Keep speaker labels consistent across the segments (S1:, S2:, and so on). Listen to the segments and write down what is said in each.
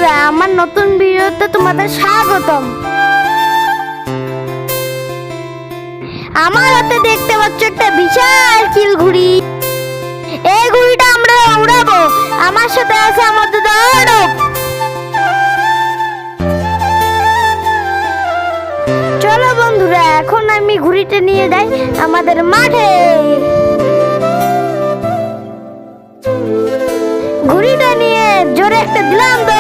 S1: বন্ধুরা, আমার নতুন ভিডিওতে তোমাদের স্বাগতম। আমার হাতে দেখতে পাচ্ছ একটা বিশাল চিল ঘুড়ি। এই ঘুড়িটা আমরা উড়াবো। আমার সাথে আছে আমাদের দাঁড়ো। চলো বন্ধুরা, এখন আমি ঘুড়িটা নিয়ে যাই আমাদের মাঠে। ঘুড়িটা নিয়ে জোরে একটা দিলাম দৌড়।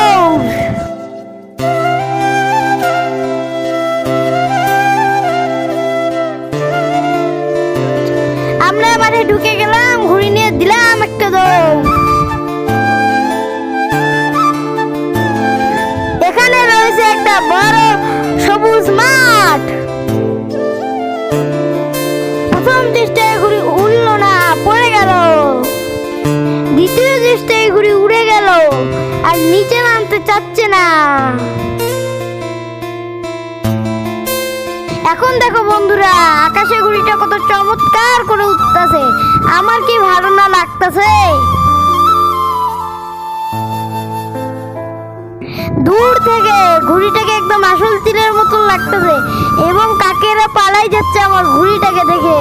S1: আমরা মাঠে ঢুকে গেলাম, ঘুড়ি নিয়ে দিলাম একটা দৌড়। এখানে রয়েছে একটা বড় সবুজ মাঠ। প্রথম চেষ্টায় ঘুড়ি উড়ল না, পড়ে গেল। দ্বিতীয় চেষ্টায় ঘুড়ি উড়ে গেল আর নিচে নামতে চাচ্ছে না। এখন দেখো বন্ধুরা, আকাশে ঘুড়িটা কত চমৎকার করে উঠতেছে। আমার কি ভালো না লাগতেছে। দূর থেকে ঘুড়িটাকে একদম আসল তীরের মতো লাগতেছে এবং কাকেরা পালাই যাচ্ছে আমার ঘুড়িটাকে দেখে।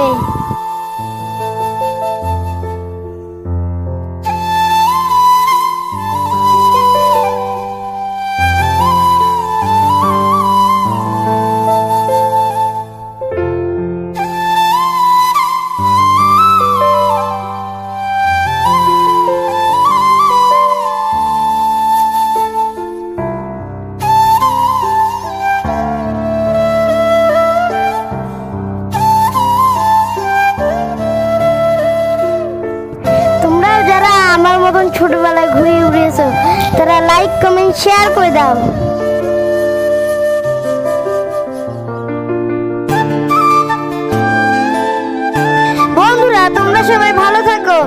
S1: আমার মতন ছোটবেলায় ঘুড়ি উড়িয়েছো, তারা লাইক কমেন্ট শেয়ার করে দাও। বন্ধুরা, তোমরা সবাই ভালো থাকো।